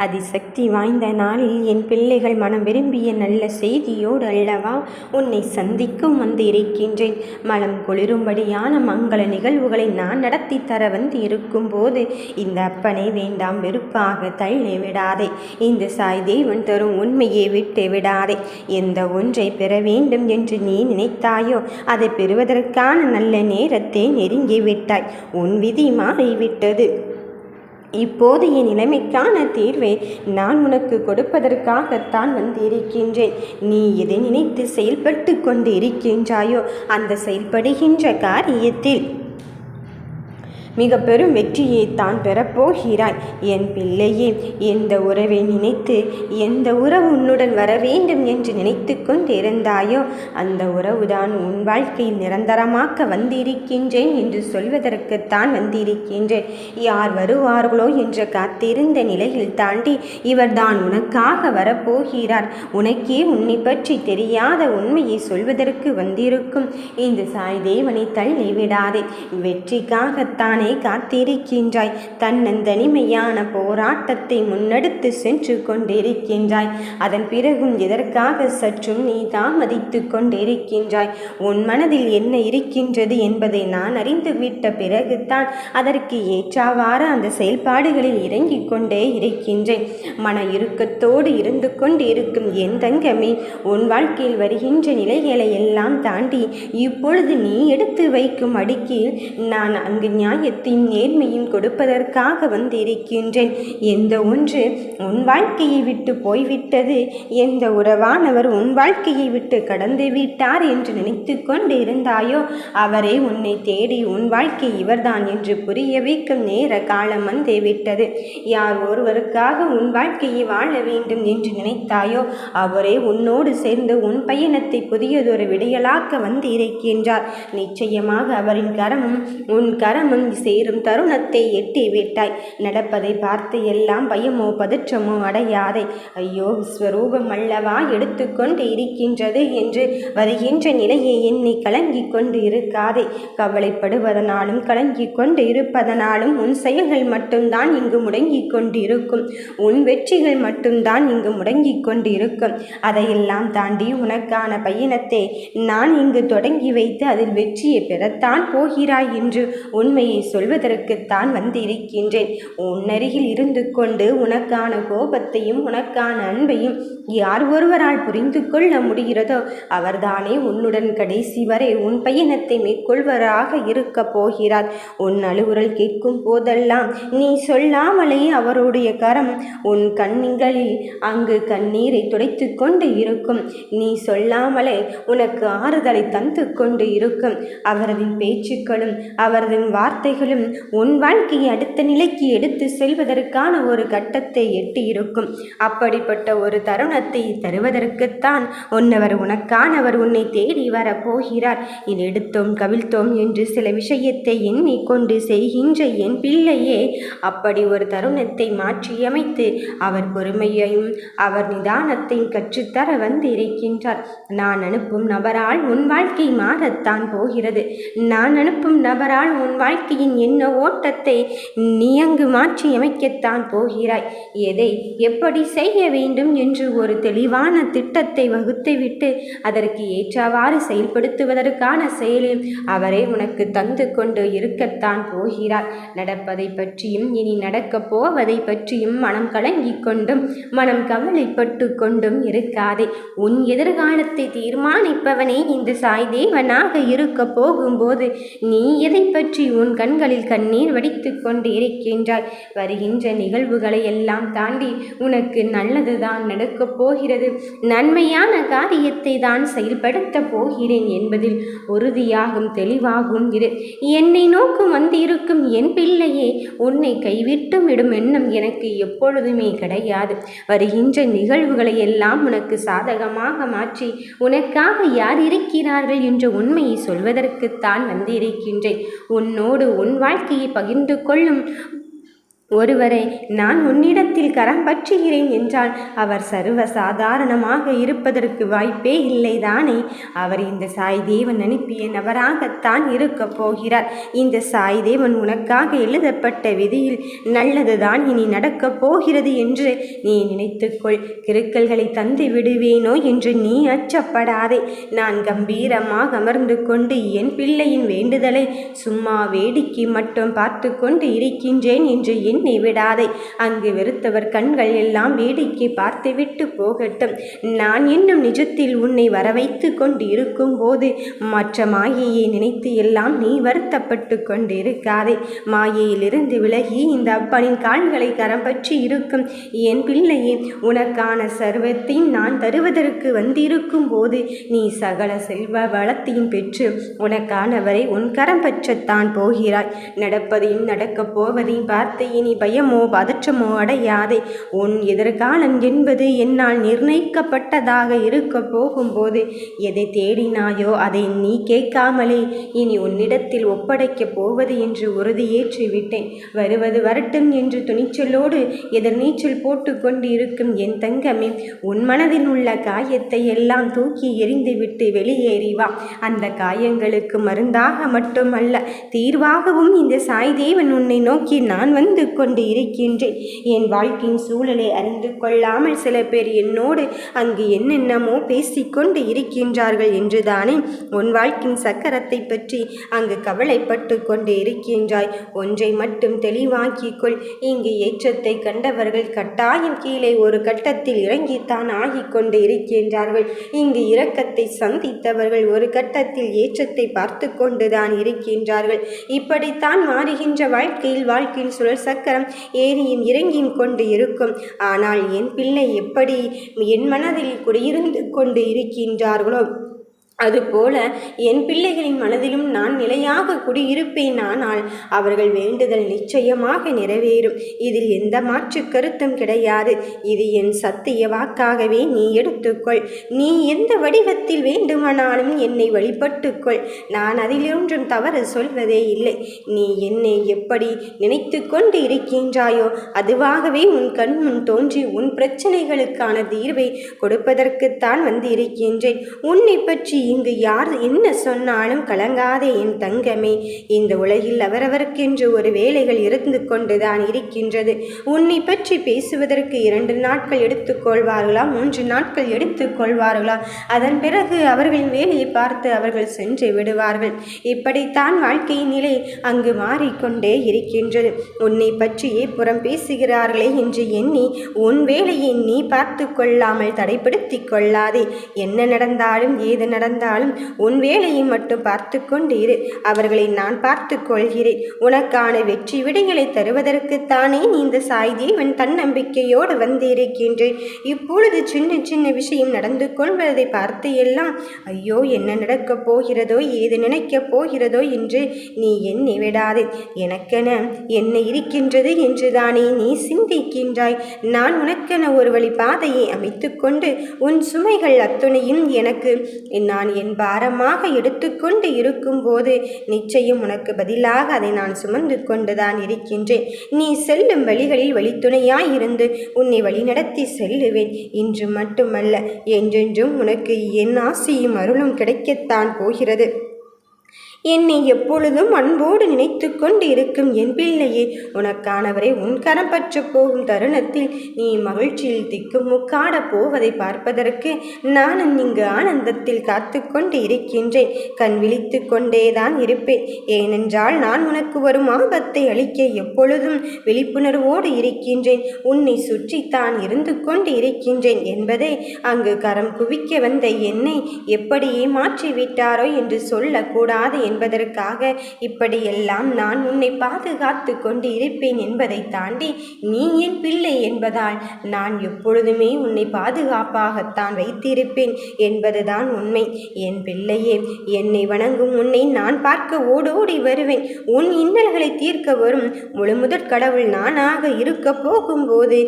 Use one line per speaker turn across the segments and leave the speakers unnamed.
அதிசக்தி வாய்ந்த நாளில் என் பிள்ளைகள் மனம் விரும்பிய நல்ல செய்தியோடு அல்லவா உன்னை சந்திக்கும் வந்திருக்கின்றேன். மனம் குளிரும்படியான மங்கள நிகழ்வுகளை நான் நடத்தி தர வந்து இருக்கும்போது இந்த அப்பனை வேண்டாம் வெறுப்பாக தள்ளி விடாதே. இந்த சாய் தேவன் தரும் உண்மையை விட்டு விடாதே. எந்த ஒன்றை பெற வேண்டும் என்று நீ நினைத்தாயோ அதை பெறுவதற்கான நல்ல நேரத்தை நெருங்கிவிட்டாய். உன் விதி மாறிவிட்டது. இப்போதைய நிலைமைக்கான தீர்வை நான் உனக்கு கொடுப்பதற்காகத்தான் வந்திருக்கின்றேன். நீ எதை நினைத்து செயல்பட்டு கொண்டு இருக்கின்றாயோ அந்த செயல்படுகின்ற காரியத்தில் மிக பெரும் வெற்றியை தான் பெறப்போகிறாய். என் பிள்ளையே, எந்த உறவை நினைத்து எந்த உறவு உன்னுடன் வர வேண்டும் என்று நினைத்து கொண்டிருந்தாயோ அந்த உறவுதான் உன் வாழ்க்கையில் நிரந்தரமாக்க வந்திருக்கின்றேன் என்று சொல்வதற்குத்தான் வந்திருக்கின்றேன். யார் வருவார்களோ என்று காத்திருந்த நிலையில் தாண்டி இவர்தான் உனக்காக வரப்போகிறார். உனக்கே உன்னை பற்றி தெரியாத உண்மையை சொல்வதற்கு வந்திருக்கும் இந்த சாய் தேவனை தள்ளிவிடாதே. வெற்றிக்காகத்தானே காத்திருக்கின்றாய். தன்னந்தனிமையான போராட்டத்தை முன்னெடுத்து சென்று கொண்டிருக்கின்றாய். அதன் பிறகும் எதற்காக சற்றும் நீ தாமதித்து கொண்டிருக்கின்றாய்? உன் மனதில் என்ன இருக்கின்றது என்பதை நான் அறிந்துவிட்ட பிறகுதான் அதற்கு ஏற்றவாறு அந்த செயல்பாடுகளில் இறங்கிக் கொண்டே இருக்கின்றேன். மன இறுக்கத்தோடு இருந்து கொண்டிருக்கும் என் தங்கமே, உன் வாழ்க்கையில் வருகின்ற நிலைகளை எல்லாம் தாண்டி இப்பொழுது நீ எடுத்து வைக்கும் அடுக்கில் நான் அங்கு நியாயத்தையும் நேர்மையும் கொடுப்பதற்காக வந்திருக்கின்றேன். எந்த ஒன்று உன் வாழ்க்கையை விட்டு போய்விட்டது, எந்த உறவானவர் உன் வாழ்க்கையை விட்டு கடந்து விட்டார் என்று நினைத்து கொண்டு இருந்தாயோ அவரே உன்னை தேடி உன் வாழ்க்கை இவர்தான் என்று புரிய வைக்கும் நேர காலம் வந்து விட்டது. யார் ஒருவருக்காக உன் வாழ்க்கையை வாழ வேண்டும் என்று நினைத்தாயோ அவரே உன்னோடு சேர்ந்து உன் பயணத்தை புதியதொரு விடியலாக்க வந்து இருக்கின்றார். நிச்சயமாக அவரின் கரமும் உன் கரமும் சேரும் தருணத்தை எட்டி விட்டாய். நடப்பதை பார்த்து எல்லாம் பயமோ பதற்றமோ அடையாதே. ஐயோ, விஸ்வரூபம் அல்லவா எடுத்துக்கொண்டு இருக்கின்றது என்று வருகின்ற நிலையை எண்ணி கலங்கி கொண்டு இருக்காதே. கவலைப்படுவதனாலும் கலங்கி கொண்டு இருப்பதனாலும் உன் செயல்கள் மட்டும்தான் இங்கு முடங்கி கொண்டு இருக்கும். உன் வெற்றிகள் மட்டும்தான் இங்கு முடங்கி கொண்டு இருக்கும். அதையெல்லாம் தாண்டி உனக்கான பயணத்தை நான் இங்கு தொடங்கி வைத்து அதில் வெற்றியை பெறத்தான் போகிறாய் என்று உண்மையை சொல்வதற்குத்தான் வந்திருக்கின்றேன். உன்னருகில் இருந்து கொண்டு உனக்கான கோபத்தையும் உனக்கான அன்பையும் யார் ஒருவரால் புரிந்து கொள்ள முடிகிறதோ அவர்தானே உன்னுடன் கடைசி வரை உன் பயணத்தை மேற்கொள்வராக இருக்க போகிறார். உன் அழுகுரல் கேட்கும் போதெல்லாம் நீ சொல்லாமலே அவருடைய கரம் உன் கண்களில் அங்கு கண்ணீரை துடைத்து கொண்டு இருக்கும். நீ சொல்லாமலே உனக்கு ஆறுதலை தந்து கொண்டு இருக்கும். அவரது பேச்சுக்களும் அவரது வார்த்தைகளும் உன் வாழ்க்கையை அடுத்த நிலைக்கு எடுத்து செல்வதற்கான ஒரு கட்டத்தை எட்டி இருக்கும். அப்படிப்பட்ட ஒரு தருணத்தை தருவதற்குத்தான் உனக்கானவர் உன்னை தேடி வரப்போகிறார். இது எடுத்தோம் கவிழ்த்தோம் என்று சில விஷயத்தை எண்ணிக்கொண்டு செய்கின்ற என் பிள்ளையே, அப்படி ஒரு தருணத்தை மாற்றியமைத்து அவர் பொறுமையையும் அவர் நிதானத்தையும் கற்றுத்தர வந்து இருக்கின்றார். நான் அனுப்பும் நபரால் உன் வாழ்க்கை மாறத்தான் போகிறது. நான் அனுப்பும் நபரால் உன் வாழ்க்கையின் என்ன ஓட்டத்தை நீ அங்கு மாற்றி அமைக்கத்தான் போகிறாய். எதை எப்படி செய்ய வேண்டும் என்று ஒரு தெளிவான திட்டத்தை வகுத்துவிட்டு அதற்கு ஏற்றவாறு செயல்படுத்துவதற்கான செயலில் அவரே உனக்கு தந்து கொண்டு இருக்கத்தான் போகிறார். நடப்பதை பற்றியும் இனி நடக்கப் போவதை பற்றியும் மனம் கலங்கி கொண்டும் மனம் கவலைப்பட்டு கொண்டும் இருக்காதே. உன் எதிர்காலத்தை தீர்மானிப்பவனே இந்த சாய் தேவனாக இருக்க போகும்போது நீ எதை பற்றி உன் கண்களில் கண்ணீர் வடித்து கொண்டு இருக்கின்றாய்? வருகின்ற நிகழ்வுகளை எல்லாம் தாண்டி உனக்கு நல்லதுதான் நடக்கப் போகிறது. நன்மையான காரியத்தை தான் செயல்படுத்த போகிறேன் என்பதில் உறுதியாகும் தெளிவாகும் இரு. என்னை நோக்கும் வந்திருக்கும் என் பிள்ளையே, உன்னை கைவிட்டும் விடும் எண்ணம் எனக்கு எப்பொழுதுமே கிடையாது. வருகின்ற நிகழ்வுகளை எல்லாம் உனக்கு சாதகமாக மாற்றி உனக்காக யார் இருக்கிறார்கள் என்ற உண்மையை சொல்வதற்குத்தான் வந்திருக்கின்றேன். உன்னோடு உன் வாழ்க்கையை பகிர்ந்து கொள்ளும் ஒருவரை நான் உன்னிடத்தில் கரம் பற்றுகிறேன் என்றால் அவர் சர்வ சாதாரணமாக இருப்பதற்கு வாய்ப்பே இல்லைதானே. அவர் இந்த சாய் தேவன் அனுப்பிய நபராகத்தான் இருக்கப் போகிறார். இந்த சாய் தேவன் உனக்காக எழுதப்பட்ட விதியில் நல்லதுதான் இனி நடக்கப் போகிறது என்று நீ நினைத்துக்கொள். கிறுக்கல்களை தந்து விடுவேனோ என்று நீ அச்சப்படாதே. நான் கம்பீரமாக அமர்ந்து கொண்டு என் பிள்ளையின் வேண்டுதலை சும்மா வேடிக்கை மட்டும் பார்த்து கொண்டு இருக்கின்றேன் என்று என்னை விடாதே. அங்கு வெறுத்தவர் கண்கள் எல்லாம் வேடிக்கை பார்த்துவிட்டு போகட்டும். நான் இன்னும் நிஜத்தில் உன்னை வரவைத்து கொண்டு இருக்கும் போது மற்ற மாயையை நினைத்து எல்லாம் நீ வருத்தப்பட்டு கொண்டு இருக்காதே. மாயையிலிருந்து விலகி இந்த அப்பனின் கால்களை கரம் பற்றி இருக்கும் என் பிள்ளையே, உனக்கான சர்வத்தையும் நான் தருவதற்கு வந்திருக்கும் போது நீ சகல செல்வ வளத்தையும் பெற்று உனக்கானவரை உன் கரம் பற்றத்தான் போகிறாய். நடப்பதையும் நடக்கப் போவதையும் பார்த்து இனி பயமோ பதற்றமோ அடையாதே. உன் எதிர்காலம் என்பது என்னால் நிர்ணயிக்கப்பட்டதாக இருக்க போகும்போது எதை தேடினாயோ அதை நீ கேட்காமலே இனி உன்னிடத்தில் ஒப்படைக்கப் போவது என்று உறுதியேற்றி விட்டேன். வருவது வரட்டும் என்று துணிச்சலோடு எதிர்நீச்சல் போட்டு கொண்டு இருக்கும் என் தங்கமே, உன் மனதில் உள்ள காயத்தை எல்லாம் தூக்கி எறிந்துவிட்டு வெளியேறி வா. அந்த காயங்களுக்கு மருந்தாக மட்டுமல்ல, தீர்வாகவும் இந்த சாய் தேவன் உன்னை நோக்கி நான் வந்து கொண்டு இருக்கின்றேன். என் வாழ்க்கையின் சூழலை அறிந்து கொள்ளாமல் சில பேர் என்னோடு அங்கு என்னென்னமோ பேசிக்கொண்டு இருக்கின்றார்கள் என்றுதானே உன் வாழ்க்கையின் சக்கரத்தை பற்றி அங்கு கவலைப்பட்டு கொண்டு இருக்கின்றாய். ஒன்றை மட்டும் தெளிவாக்கிக்கொள். இங்கு ஏற்றத்தை கண்டவர்கள் கட்டாயம் கீழே ஒரு கட்டத்தில் இறங்கித்தான் ஆகிக்கொண்டு இருக்கின்றார்கள். இங்கு இரக்கத்தை சந்தித்தவர்கள் ஒரு கட்டத்தில் ஏற்றத்தை பார்த்து கொண்டுதான் இருக்கின்றார்கள். இப்படித்தான் மாறுகின்ற வாழ்க்கையில் சுழல் சக்கரம் ஏறியும் இறங்கியும் கொண்டு இருக்கும். ஆனால் என் பிள்ளை எப்படி என் மனதில் குடியிருந்து கொண்டு இருக்கின்றார்களோ அதுபோல என் பிள்ளைகளின் மனதிலும் நான் நிலையாக குடியிருப்பேன். ஆனால் அவர்கள் வேண்டுதல் நிச்சயமாக நிறைவேறும். இதில் எந்த மாற்று கருத்தும் கிடையாது. இது என் சத்திய வாக்காகவே நீ எடுத்துக்கொள். நீ எந்த வடிவத்தில் வேண்டுமானாலும் என்னை வழிபட்டுக்கொள். நான் அதிலொன்றும் தவறு சொல்வதே இல்லை. நீ என்னை எப்படி நினைத்து கொண்டு இருக்கின்றாயோ அதுவாகவே உன் கண் முன் தோன்றி உன் பிரச்சனைகளுக்கான தீர்வை கொடுப்பதற்குத்தான் வந்து இருக்கின்றேன். உன்னை பற்றி இங்கு யார் என்ன சொன்னாலும் கலங்காதே என் தங்கமே. இந்த உலகில் அவரவருக்கென்று ஒரு வேலைகள் இருந்து கொண்டுதான் இருக்கின்றது. உன்னை பற்றி பேசுவதற்கு 2 நாட்கள் எடுத்துக்கொள்வார்களா, 3 நாட்கள் எடுத்துக்கொள்வார்களா? அதன் பிறகு அவர்களின் வேலையை பார்த்து அவர்கள் சென்று விடுவார்கள். இப்படித்தான் வாழ்க்கையின் நிலை அங்கு மாறிக்கொண்டே இருக்கின்றது. உன்னை பற்றியே புறம் பேசுகிறார்களே என்று எண்ணி உன் வேலையை நீ பார்த்து கொள்ளாமல் தடைப்படுத்தி கொள்ளாதே. என்ன நடந்தாலும் ஏது நடந்தாலும் உன் வேலையை மட்டும் பார்த்து கொண்டு இரு. அவர்களை நான் பார்த்து கொள்கிறேன். உனக்கான வெற்றி விடைகளை தருவதற்குத்தானே இந்த சாய் தேவன் தன்னம்பிக்கையோடு வந்து இருக்கின்றேன். இப்பொழுது சின்ன சின்ன விஷயம் நடந்து கொள்வதை பார்த்து எல்லாம் ஐயோ என்ன நடக்கப் போகிறதோ ஏது நினைக்கப் போகிறதோ என்று நீ எண்ணி விடாதே. எனக்கென என்ன இருக்கின்றது என்றுதானே நீ சிந்திக்கின்றாய். நான் உனக்கென ஒரு வழி பாதையை அமைத்து கொண்டு உன் சுமைகள் அத்துணையும் எனக்கு நான் என் பாரமாக எடுத்துக்கொண்டு இருக்கும்போது நிச்சயம் உனக்கு பதிலாக அதை நான் சுமந்து கொண்டுதான் இருக்கின்றேன். நீ செல்லும் வழிகளில் வழித்துணையாயிருந்து உன்னை வழிநடத்தி செல்லுவேன். இன்று மட்டுமல்ல, என்றென்றும் உனக்கு என் ஆசியும் அருளும் கிடைக்கத்தான் போகிறது. என்னை எப்பொழுதும் அன்போடு நினைத்து கொண்டு இருக்கும் என் பிள்ளையே, உனக்கானவரை உன் கரம் பற்ற போகும் தருணத்தில் நீ மகிழ்ச்சியில் திக்குமுக்காட போவதை பார்ப்பதற்கு நானும் இங்கு ஆனந்தத்தில் காத்து கொண்டு இருக்கின்றேன். கண் விழித்து கொண்டேதான் இருப்பேன். ஏனென்றால் நான் உனக்கு வரும் ஆபத்தை அளிக்க எப்பொழுதும் விழிப்புணர்வோடு இருக்கின்றேன். உன்னை சுற்றித்தான் இருந்து கொண்டு இருக்கின்றேன் என்பதை அங்கு கரம் குவிக்க வந்த என்னை எப்படி ஏமாற்றி விட்டாரோ என்று சொல்லக்கூடாது என்பதற்காக இப்படியெல்லாம் நான் உன்னை பாதுகாத்து கொண்டு இருப்பேன் என்பதை தாண்டி நீ என் பிள்ளை என்பதால் நான் எப்பொழுதுமே உன்னை பாதுகாப்பாகத்தான் வைத்திருப்பேன் என்பதுதான் உண்மை. என் பிள்ளையே, என்னை வணங்கும் உன்னை நான் பார்க்க ஓடோடி வருவேன். உன் இன்னல்களை தீர்க்க வரும் முழுமுதற் கடவுள் நானாக இருக்க போகும்போது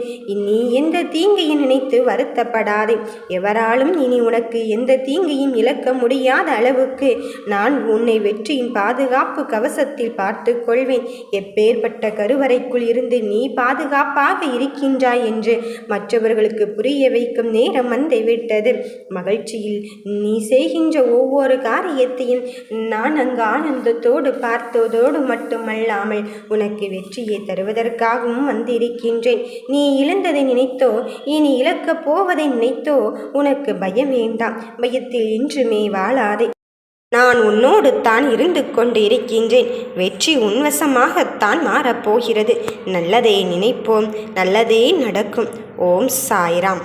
நீ எந்த தீங்கையும் நினைத்து வருத்தப்படாதே. எவராலும் இனி உனக்கு எந்த தீங்கையும் இழக்க முடியாத அளவுக்கு நான் உன்னை வெற்றியின் பாதுகாப்பு கவசத்தில் பார்த்து கொள்வேன். எப்பேற்பட்ட கருவறைக்குள் இருந்து நீ பாதுகாப்பாக இருக்கின்றாய் என்று மற்றவர்களுக்கு புரிய வைக்கும் நேரம் வந்துவிட்டது. மகிழ்ச்சியில் நீ செய்கின்ற ஒவ்வொரு காரியத்தையும் நான் அங்கு ஆனந்தத்தோடு பார்த்ததோடு மட்டுமல்லாமல் உனக்கு வெற்றியை தருவதற்காகவும் வந்திருக்கின்றேன். நீ இழந்ததை நினைத்தோ இனி இழக்கப் போவதை நினைத்தோ உனக்கு பயம் வேண்டாம். பயத்தில் இன்றுமே வாழாதே. நான் உன்னோடு தான் இருந்து கொண்டு இருக்கின்றேன். வெற்றி உன்வசமாகத்தான் மாறப்போகிறது. நல்லதே நினைப்போம், நல்லதே நடக்கும். ஓம் சாய்ராம்.